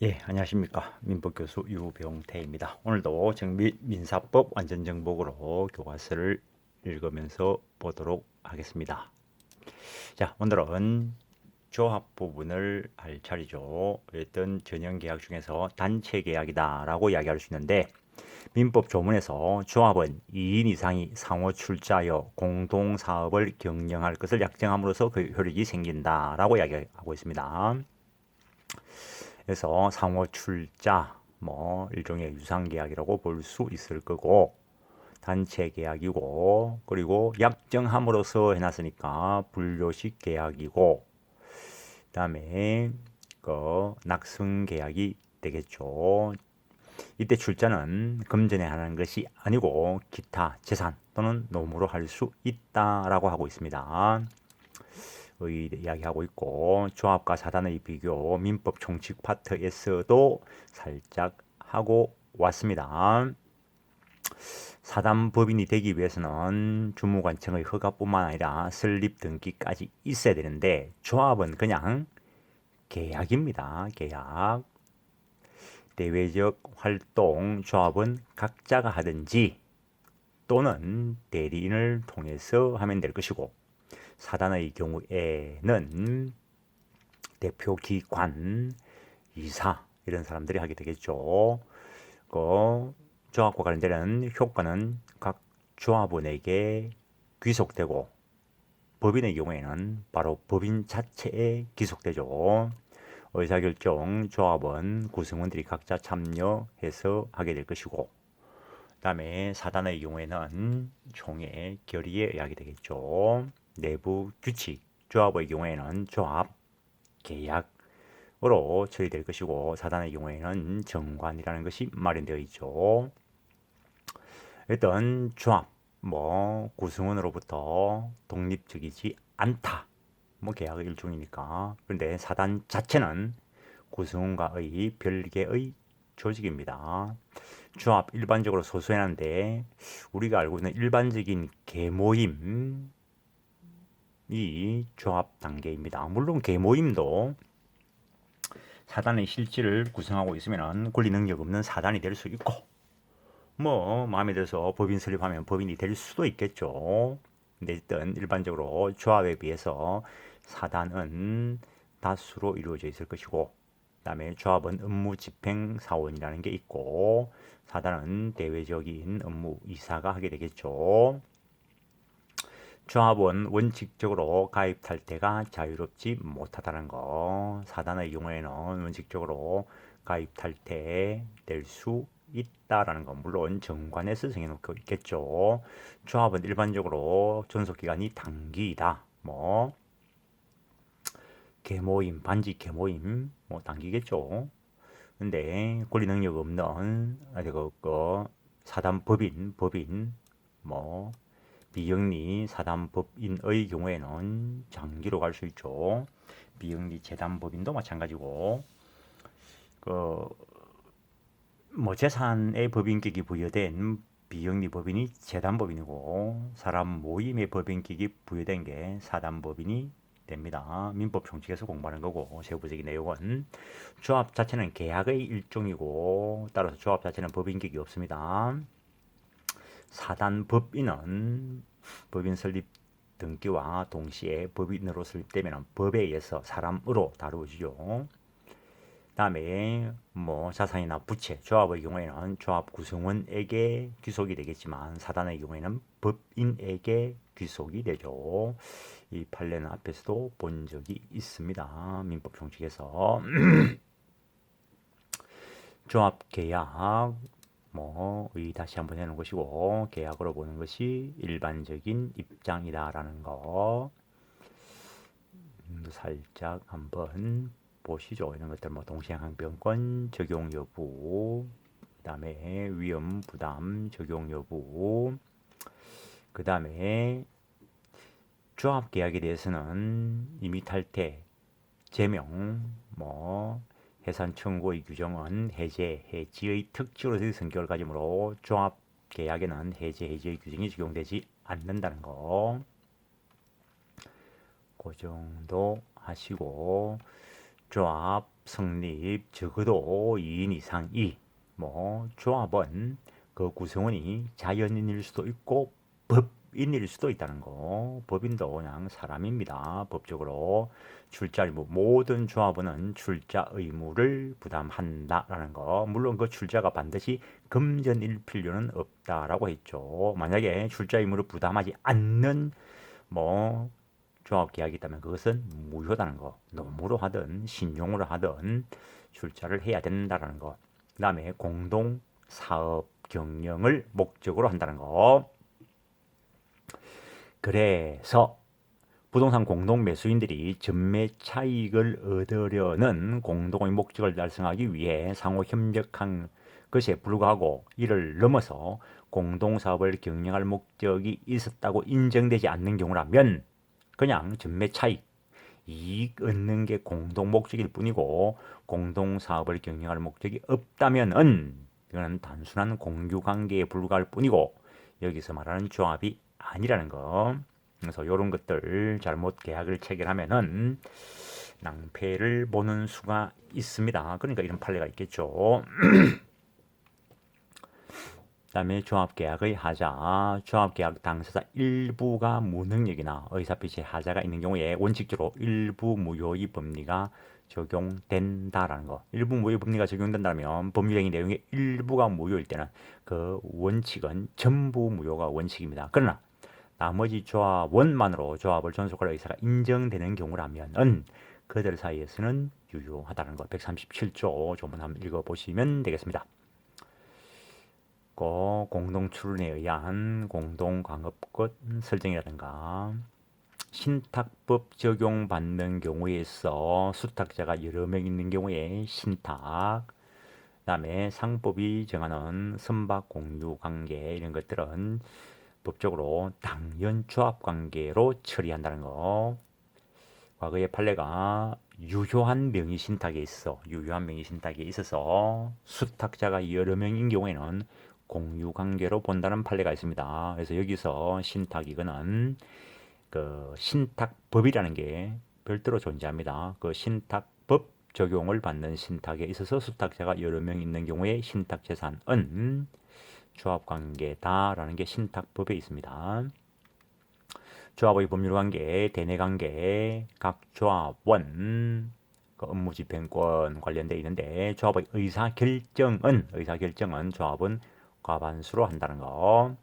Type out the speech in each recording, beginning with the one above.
예, 안녕하십니까. 민법교수 유병태입니다. 오늘도 정비 민사법 완전정복으로 교과서를 읽으면서 보도록 하겠습니다. 자, 오늘은 조합 부분을 할 차례죠. 어떤 전형계약 중에서 단체계약이다라고 이야기할 수 있는데 민법 조문에서 조합은 2인 이상이 상호 출자하여 공동사업을 경영할 것을 약정함으로써 그 효력이 생긴다라고 이야기하고 있습니다. 그래서 상호 출자 뭐 일종의 유상 계약이라고 볼 수 있을 거고 단체 계약이고 그리고 약정함으로써 해놨으니까 분료식 계약이고 그다음에 그 낙승 계약이 되겠죠. 이때 출자는 금전에 하는 것이 아니고 기타 재산 또는 노무로 할 수 있다라고 하고 있습니다. 이야기하고 있고 조합과 사단의 비교 민법 총칙 파트에서도 살짝 하고 왔습니다. 사단법인이 되기 위해서는 주무관청의 허가뿐만 아니라 설립 등기까지 있어야 되는데 조합은 그냥 계약입니다. 계약. 대외적 활동 조합은 각자가 하든지 또는 대리인을 통해서 하면 될 것이고 사단의 경우에는 대표 기관, 이사 이런 사람들이 하게 되겠죠. 그 조합과 관련되는 효과는 각 조합원에게 귀속되고 법인의 경우에는 바로 법인 자체에 귀속되죠. 의사결정 조합은 구성원들이 각자 참여해서 하게 될 것이고 그다음에 사단의 경우에는 총회 결의에 의하게 되겠죠. 내부 규칙 조합의 경우에는 조합 계약으로 처리될 것이고 사단의 경우에는 정관이라는 것이 마련되어 있죠. 일단 조합 구성원으로부터 독립적이지 않다. 계약의 일종이니까. 그런데 사단 자체는 구성원과의 별개의 조직입니다. 조합 일반적으로 소수해놨는데 우리가 알고 있는 일반적인 계모임이 조합 단계입니다. 물론 계모임도 사단의 실질을 구성하고 있으면 권리 능력 없는 사단이 될 수 있고 마음에 들어서 법인 설립하면 법인이 될 수도 있겠죠. 근데 일단 일반적으로 조합에 비해서 사단은 다수로 이루어져 있을 것이고 그다음에 조합은 업무 집행 사원이라는 게 있고 사단은 대외적인 업무 이사가 하게 되겠죠. 조합은 원칙적으로 가입 탈퇴가 자유롭지 못하다는 거. 사단의 경우에는 원칙적으로 가입 탈퇴될 수 있다라는 거. 물론 정관에서 정해놓고 있겠죠. 조합은 일반적으로 존속기간이 단기이다. 계모임, 반지 계모임, 단기겠죠. 근데 권리 능력 없는 사단 법인 비영리 사단법인의 경우에는 장기로 갈 수 있죠. 비영리 재단법인도 마찬가지고 재산의 법인격이 부여된 비영리 법인이 재단법인이고 사람 모임의 법인격이 부여된 게 사단법인이 됩니다. 민법 총칙에서 공부하는 거고 세부적인 내용은 조합 자체는 계약의 일종이고 따라서 조합 자체는 법인격이 없습니다. 사단법인은 법인 설립 등기와 동시에 법인으로 설립되면 법에 의해서 사람으로 다루어지죠. 다음에 자산이나 부채, 조합의 경우에는 조합 구성원에게 귀속이 되겠지만 사단의 경우에는 법인에게 귀속이 되죠. 이 판례는 앞에서도 본 적이 있습니다. 민법 총칙에서 조합 계약 다시 한번 해놓은 것이고 계약으로 보는 것이 일반적인 입장이다라는 거 살짝 한번 보시죠. 이런 것들 동시행항변권 적용 여부, 그다음에 위험 부담 적용 여부, 그다음에 조합 계약에 대해서는 이미 탈퇴, 제명, 해산 청구의 규정은 해제, 해지의 특징으로 성격을 가지므로 조합 계약에는 해제, 해지의 규정이 적용되지 않는다는 거. 그 정도 하시고 조합 성립 적어도 2인 이상이 뭐 조합은 그 구성원이 자연인일 수도 있고 법인일 수도 있다는 거. 법인도 그냥 사람입니다. 법적으로 출자 의무, 모든 조합원은 출자 의무를 부담한다라는 거. 물론 그 출자가 반드시 금전일 필요는 없다라고 했죠. 만약에 출자 의무를 부담하지 않는 뭐 조합 계약이 있다면 그것은 무효다는 거. 노무로 하든 신용으로 하든 출자를 해야 된다는 거. 그 다음에 공동 사업 경영을 목적으로 한다는 거. 그래서 부동산 공동 매수인들이 전매 차익을 얻으려는 공동의 목적을 달성하기 위해 상호 협력한 것에 불구하고 이를 넘어서 공동 사업을 경영할 목적이 있었다고 인정되지 않는 경우라면 그냥 전매 차익, 이익 얻는 게 공동 목적일 뿐이고 공동 사업을 경영할 목적이 없다면은 이거는 단순한 공유 관계에 불과할 뿐이고 여기서 말하는 조합이 아니라는 거. 그래서 이런 것들 잘못 계약을 체결하면은 낭패를 보는 수가 있습니다. 그러니까 이런 판례가 있겠죠. 그다음에 조합계약의 하자, 조합계약 당사자 일부가 무능력이나 의사표시의 하자가 있는 경우에 원칙적으로 일부 무효의 법리가 적용된다라는 거. 일부 무효의 법리가 적용된다면 법률행위 내용의 일부가 무효일 때는 그 원칙은 전부 무효가 원칙입니다. 그러나 나머지 조합원만으로 조합을 존속할 의사가 인정되는 경우라면은 그들 사이에서는 유효하다는 거. 137조 조문 한번 읽어보시면 되겠습니다. 공동출원에 의한 공동광업권 설정이라든가 신탁법 적용받는 경우에서 수탁자가 여러 명 있는 경우에 신탁, 그다음에 상법이 정하는 선박 공유 관계 이런 것들은 법적으로 당연 조합 관계로 처리한다는 거. 과거의 판례가 유효한 명의 신탁에 있어서 수탁자가 여러 명인 경우에는 공유 관계로 본다는 판례가 있습니다. 그래서 여기서 신탁 이거는 그 신탁법이라는 게 별도로 존재합니다. 그 신탁법 적용을 받는 신탁에 있어서 수탁자가 여러 명 있는 경우에 신탁 재산은 조합 관계다라는 게 신탁법에 있습니다. 조합의 법률 관계, 대내 관계, 각 조합원 그 업무 집행권 관련되어 있는데 조합의 의사결정은 조합은 과반수로 한다는 거.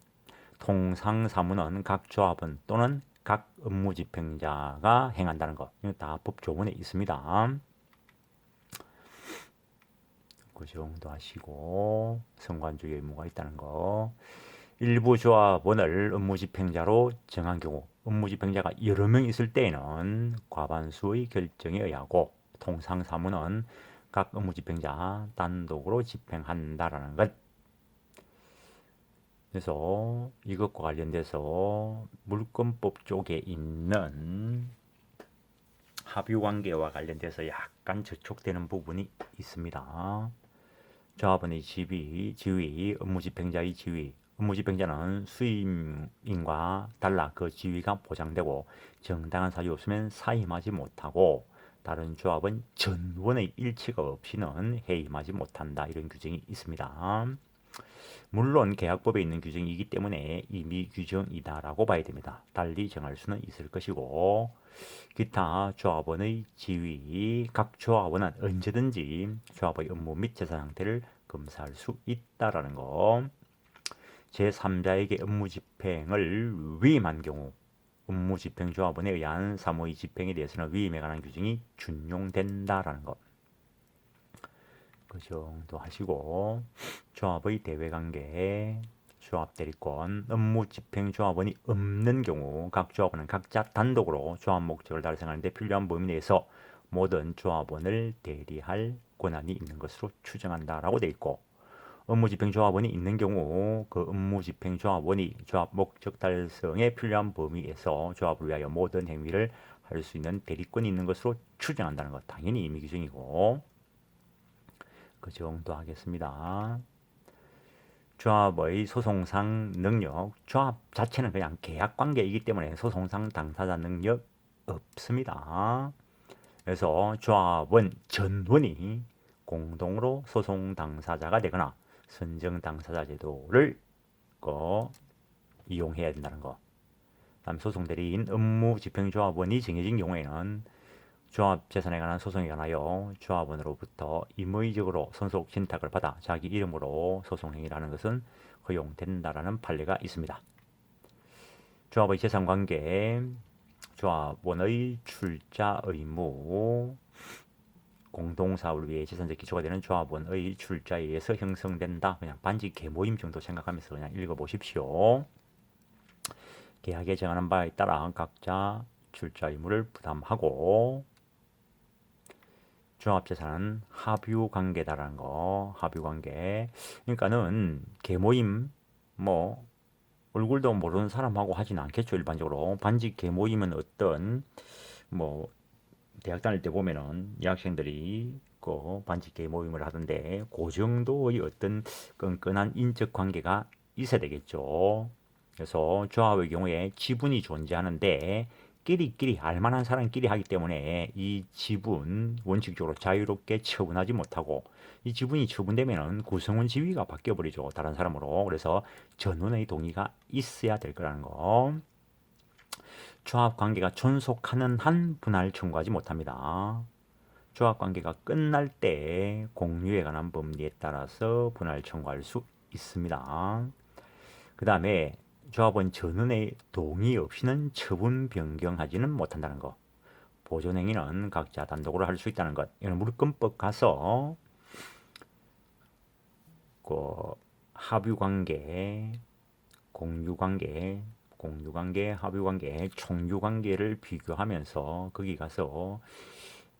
통상 사무는 각 조합원 또는 각 업무 집행자가 행한다는 거. 이거 다 법조문에 있습니다. 그 정도 하시고 성관주의 의무가 있다는 거. 일부 조합원을 업무 집행자로 정한 경우 업무 집행자가 여러 명 있을 때에는 과반수의 결정에 의하고 통상 사무는 각 업무 집행자 단독으로 집행한다라는 것. 그래서 이것과 관련돼서 물권법 쪽에 있는 합의관계와 관련돼서 약간 저촉되는 부분이 있습니다. 조합원의 지위, 업무 집행자의 지위. 업무 집행자는 수임인과 달라 그 지위가 보장되고 정당한 사유 없으면 사임하지 못하고 다른 조합은 전원의 일치가 없이는 해임하지 못한다. 이런 규정이 있습니다. 물론 계약법에 있는 규정이기 때문에 이미 규정이다라고 봐야 됩니다. 달리 정할 수는 있을 것이고 기타 조합원의 지위, 각 조합원은 언제든지 조합의 업무 및 재산 상태를 검사할 수 있다라는 거. 제3자에게 업무 집행을 위임한 경우 업무 집행 조합원에 의한 사무의 집행에 대해서는 위임에 관한 규정이 준용된다라는 것. 그 정도 하시고 조합의 대외관계, 조합 대리권, 업무 집행 조합원이 없는 경우 각 조합원은 각자 단독으로 조합 목적을 달성하는 데 필요한 범위 내에서 모든 조합원을 대리할 권한이 있는 것으로 추정한다라고 되어 있고 업무 집행 조합원이 있는 경우 그 업무 집행 조합원이 조합 목적 달성에 필요한 범위에서 조합을 위하여 모든 행위를 할 수 있는 대리권이 있는 것으로 추정한다는 것. 당연히 임의 규정이고 그 정도 하겠습니다. 조합의 소송상 능력, 조합 자체는 그냥 계약 관계이기 때문에 소송상 당사자 능력 없습니다. 그래서 조합원 전원이 공동으로 소송 당사자가 되거나 선정 당사자 제도를 이용해야 된다는 거. 다음 소송 대리인 업무 집행조합원이 정해진 경우에는 조합 재산에 관한 소송에 관하여 조합원으로부터 임의적으로 손속 신탁을 받아 자기 이름으로 소송 행위를 하는 것은 허용된다라는 판례가 있습니다. 조합의 재산관계, 조합원의 출자 의무, 공동사업을 위해 재산적 기초가 되는 조합원의 출자에 의해서 형성된다. 그냥 반지 계모임 정도 생각하면서 그냥 읽어보십시오. 계약에 정하는 바에 따라 각자 출자 의무를 부담하고 종합재산은 합유관계다라는 거. 합유관계. 그러니까는 계모임 뭐 얼굴도 모르는 사람하고 하진 않겠죠. 일반적으로 반지 계모임은 어떤 뭐 대학 다닐 때 보면은 여학생들이 그 반지 계모임을 하던데 그 정도의 어떤 끈끈한 인적 관계가 있어야 되겠죠. 그래서 조합의 경우에 지분이 존재하는데 끼리끼리 알만한 사람끼리 하기 때문에 이 지분 원칙적으로 자유롭게 처분하지 못하고 이 지분이 처분되면은 구성원 지위가 바뀌어 버리죠. 다른 사람으로. 그래서 전원의 동의가 있어야 될 거라는 거. 조합 관계가 존속하는 한 분할 청구하지 못합니다. 조합 관계가 끝날 때 공유에 관한 법리에 따라서 분할 청구할 수 있습니다. 그 다음에 조합원 전원의 동의 없이는 처분 변경하지는 못한다는 거. 보존행위는 각자 단독으로 할 수 있다는 것. 이건 물권법 가서 그 합유관계, 공유관계, 합유관계, 총유관계를 비교하면서 거기 가서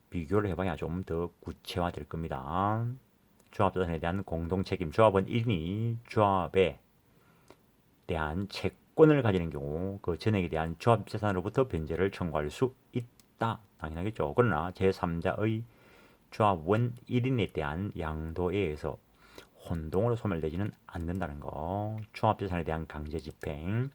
비교를 해봐야 좀 더 구체화될 겁니다. 조합자산에 대한 공동책임, 조합원 1인이 조합에 대한 채권을 가지는 경우 그 전액에 대한 조합재산으로부터 변제를 청구할 수 있다. 당연하겠죠. 그러나 제3자의 조합원 1인에 대한 양도에 의해서 혼동으로 소멸되지는 않는다는 거. 조합재산에 대한 강제 집행.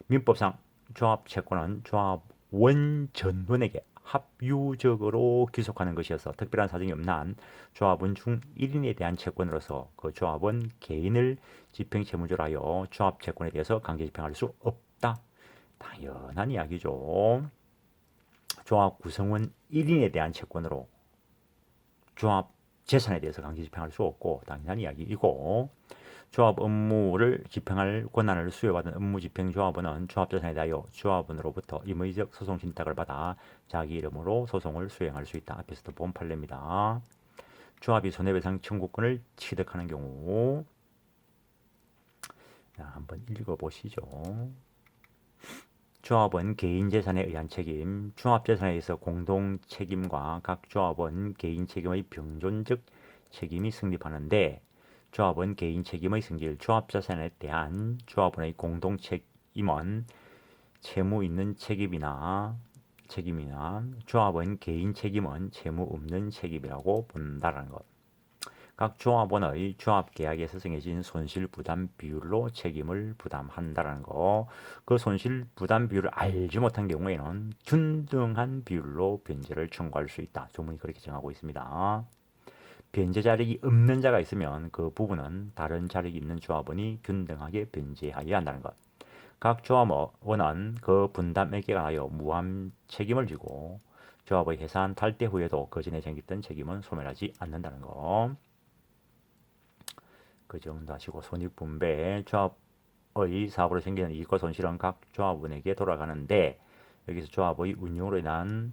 민법상 조합채권은 조합원 전원에게 합유적으로 귀속하는 것이어서 특별한 사정이 없는 한 조합원 중 1인에 대한 채권으로서 그 조합원 개인을 집행채무자로 하여 조합채권에 대해서 강제 집행할 수 없다. 당연한 이야기죠. 조합 구성원 1인에 대한 채권으로 조합 재산에 대해서 강제 집행할 수 없고 당연한 이야기이고, 조합 업무를 집행할 권한을 수여받은 업무집행조합원은 조합재산에 대하여 조합원으로부터 임의적 소송 신탁을 받아 자기 이름으로 소송을 수행할 수 있다. 앞에서도 본 판례입니다. 조합이 손해배상 청구권을 취득하는 경우, 자, 한번 읽어보시죠. 조합원 개인 재산에 의한 책임, 조합재산에 의해서 공동 책임과 각 조합원 개인 책임의 병존적 책임이 성립하는데, 조합원 개인 책임의 성질, 조합재산에 대한 조합원의 공동 책임은 채무 있는 책임이나 조합원 개인 책임은 채무 없는 책임이라고 본다는 것. 각 조합원의 조합계약에서 정해진 손실부담 비율로 책임을 부담한다는 거. 그 손실부담 비율을 알지 못한 경우에는 균등한 비율로 변제를 청구할 수 있다. 조문이 그렇게 정하고 있습니다. 변제 자력이 없는 자가 있으면 그 부분은 다른 자력이 있는 조합원이 균등하게 변제하여야 한다는 것. 각 조합원은 그 분담액에 관하여 무한 책임을 지고 조합의 해산 탈퇴 후에도 그 전에 생겼던 책임은 소멸하지 않는다는 것. 그 정도 하시고, 손익분배, 조합의 사업으로 생기는 이익과 손실은 각 조합원에게 돌아가는데 여기서 조합의 운용으로 인한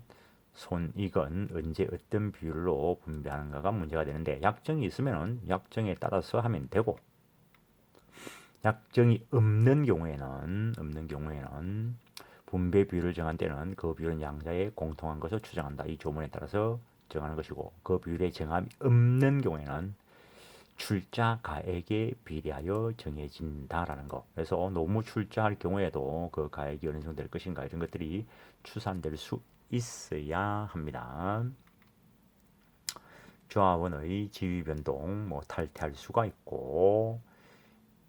손익은 언제 어떤 비율로 분배하는가가 문제가 되는데, 약정이 있으면 약정에 따라서 하면 되고, 약정이 없는 경우에는 분배 비율을 정한 때는 그 비율은 양자의 공통한 것을 추정한다. 이 조문에 따라서 정하는 것이고, 그 비율의 정함이 없는 경우에는 출자 가액에 비례하여 정해진다라는 거. 그래서 노무 출자할 경우에도 그 가액이 어느 정도 될 것인가 이런 것들이 추산될 수 있어야 합니다. 조합원의 지위 변동, 뭐 탈퇴할 수가 있고,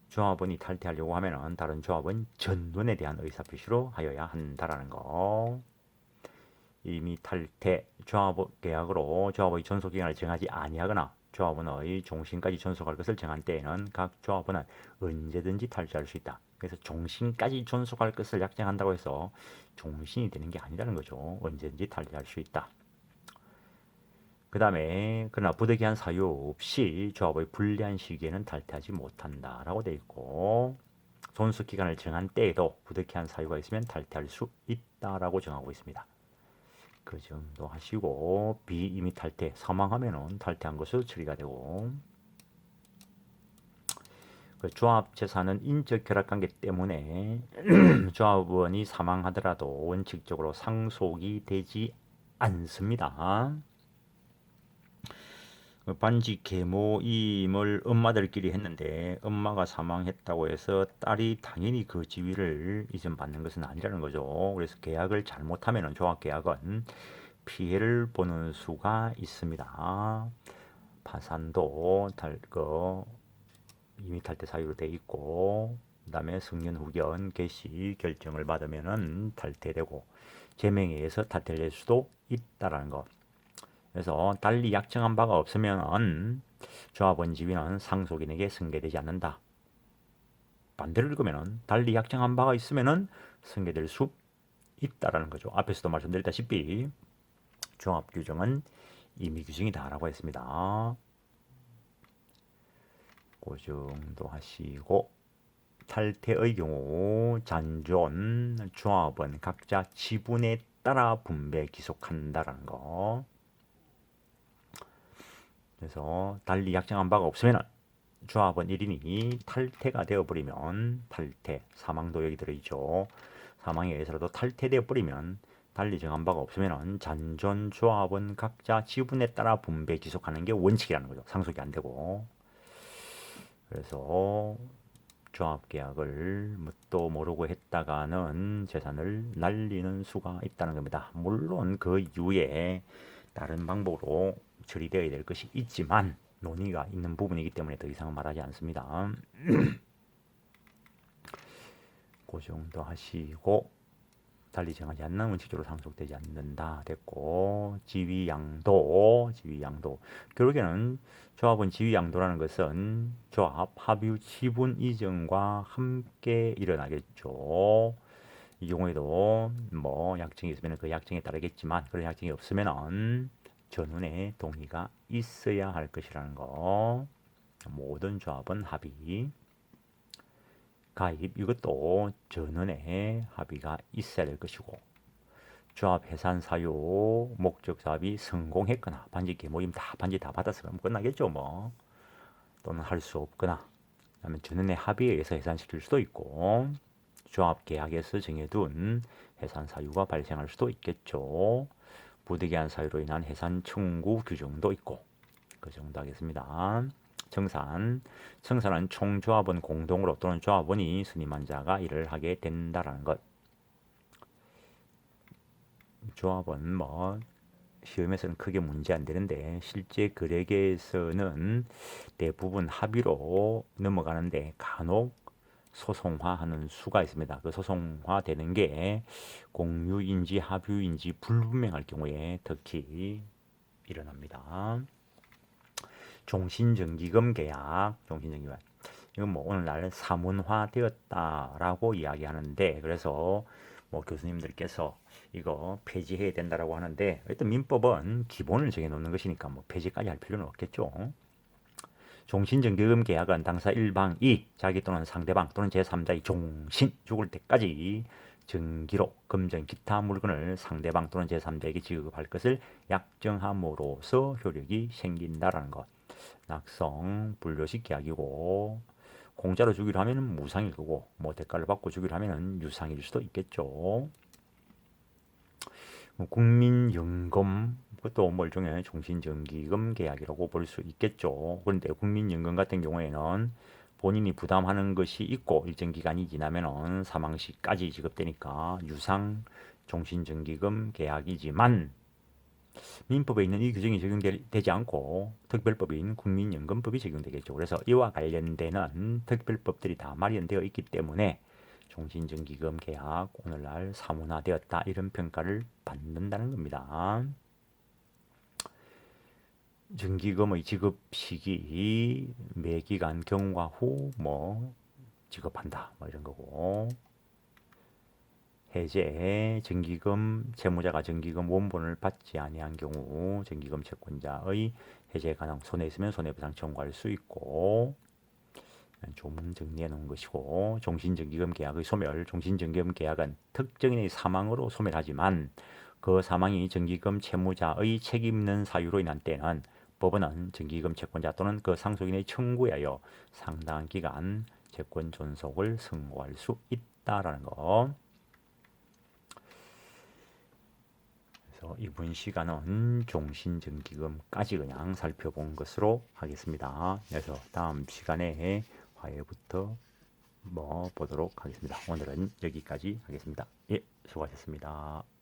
조합원이 탈퇴하려고 하면은 다른 조합원 전원에 대한 의사 표시로 하여야 한다라는 거. 이미 탈퇴 조합 계약으로 조합의 존속기간을 정하지 아니하거나 조합원의 종신까지 존속할 것을 정한 때에는 각 조합원은 언제든지 탈퇴할 수 있다. 그래서 종신까지 존속할 것을 약정한다고 해서 종신이 되는 게 아니라는 거죠. 언제든지 탈퇴할 수 있다. 그 다음에 그러나 부득이한 사유 없이 조합의 불리한 시기에는 탈퇴하지 못한다라고 되어 있고 존속 기간을 정한 때에도 부득이한 사유가 있으면 탈퇴할 수 있다라고 정하고 있습니다. 그 정도 하시고 비임의 탈퇴 사망하면은 탈퇴한 것으로 처리가 되고 그 조합 재산은 인적 결합 관계 때문에 조합원이 사망하더라도 원칙적으로 상속이 되지 않습니다. 반지 계모임을 엄마들끼리 했는데 엄마가 사망했다고 해서 딸이 당연히 그 지위를 이전받는 것은 아니라는 거죠. 그래서 계약을 잘못하면 조합 계약은 피해를 보는 수가 있습니다. 파산도 이미 탈퇴 사유로 돼 있고 그다음에 승nhân 후견 개시 결정을 받으면은 탈퇴되고 제명에 의해서 탈퇴될 수도 있다라는 것. 그래서 달리 약정한 바가 없으면 조합원 지위는 상속인에게 승계되지 않는다. 반대로 읽으면 달리 약정한 바가 있으면 승계될 수 있다라는 거죠. 앞에서도 말씀드렸다시피 조합 규정은 임의 규정이다라고 했습니다. 그 정도 하시고 탈퇴의 경우 잔존 조합원 각자 지분에 따라 분배 기속한다라는 거. 그래서 달리 약정한 바가 없으면 조합원 1인이 탈퇴가 되어버리면 탈퇴, 사망도 여기 들어있죠. 사망에 의해서라도 탈퇴되어 버리면 달리 정한 바가 없으면 잔존 조합원 각자 지분에 따라 분배 기속하는 게 원칙이라는 거죠. 상속이 안 되고. 그래서 조합 계약을 뭣도 모르고 했다가는 재산을 날리는 수가 있다는 겁니다. 물론 그 이후에 다른 방법으로 처리되어야 될 것이 있지만 논의가 있는 부분이기 때문에 더 이상은 말하지 않습니다. 그 정도 하시고 달리 정하지 않는 원칙적으로 상속되지 않는다 됐고 지위양도 결국에는 조합은 지위양도라는 것은 조합 합유 지분 이전과 함께 일어나겠죠. 이 경우에도 뭐 약정이 있으면 그 약정에 따르겠지만 그런 약정이 없으면은 전원의 동의가 있어야 할 것이라는 거. 모든 조합은 합의 가입 이것도 전원의 합의가 있어야 될 것이고 조합 해산 사유 목적 사업이 성공했거나 반지 계모임 반지 다 받아서 그럼 끝나겠죠 뭐. 또는 할 수 없거나 그다음에 전원의 합의에 의해서 해산시킬 수도 있고 조합 계약에서 정해둔 해산 사유가 발생할 수도 있겠죠. 부득이한 사유로 인한 해산 청구 규정도 있고 그 정도 하겠습니다. 청산은 총조합원 공동으로 또는 조합원이 스님한 자가 일을 하게 된다라는 것. 조합원 시험에서는 크게 문제 안 되는데 실제 거래계에서는 대부분 합의로 넘어가는데 간혹 소송화하는 수가 있습니다. 그 소송화되는 게 공유인지 합유인지 불분명할 경우에 특히 일어납니다. 종신정기금 계약, 이건 뭐 오늘날 사문화되었다라고 이야기하는데 그래서 뭐 교수님들께서 이거 폐지해야 된다라고 하는데 일단 민법은 기본을 정해놓는 것이니까 뭐 폐지까지 할 필요는 없겠죠. 종신정기금 계약은 당사 1방이 자기 또는 상대방 또는 제3자의 종신 죽을 때까지 정기로 금전 기타 물건을 상대방 또는 제3자에게 지급할 것을 약정함으로써 효력이 생긴다라는 것. 낙성 불료식 계약이고 공짜로 주기로 하면 무상일 거고 뭐 대가를 받고 주기로 하면 유상일 수도 있겠죠. 국민연금 그것도 뭐 일종의 종신정기금 계약이라고 볼 수 있겠죠. 그런데 국민연금 같은 경우에는 본인이 부담하는 것이 있고 일정 기간이 지나면은 사망 시까지 지급되니까 유상 종신정기금 계약이지만 민법에 있는 이 규정이 적용되지 않고 특별법인 국민연금법이 적용되겠죠. 그래서 이와 관련되는 특별법들이 다 마련되어 있기 때문에 종신증기금 계약 오늘날 사문화되었다 이런 평가를 받는다는 겁니다. 증기금의 지급 시기 매기간 경과 후 뭐 지급한다 뭐 이런 거고, 해제 증기금 채무자가 증기금 원본을 받지 아니한 경우 증기금 채권자의 해제 가능 손해 있으면 손해배상 청구할 수 있고, 좀 정리해 놓은 것이고, 종신증기금 계약의 소멸, 종신증기금 계약은 특정인의 사망으로 소멸하지만 그 사망이 증기금 채무자의 책임 있는 사유로 인한 때는 법원은 증기금 채권자 또는 그 상속인의 청구에 하여 상당한 기간 채권 존속을 선고할 수 있다라는 거. 그래서 이번 시간은 종신증기금까지 그냥 살펴본 것으로 하겠습니다. 그래서 다음 시간에 화해부터 보도록 하겠습니다. 오늘은 여기까지 하겠습니다. 예, 수고하셨습니다.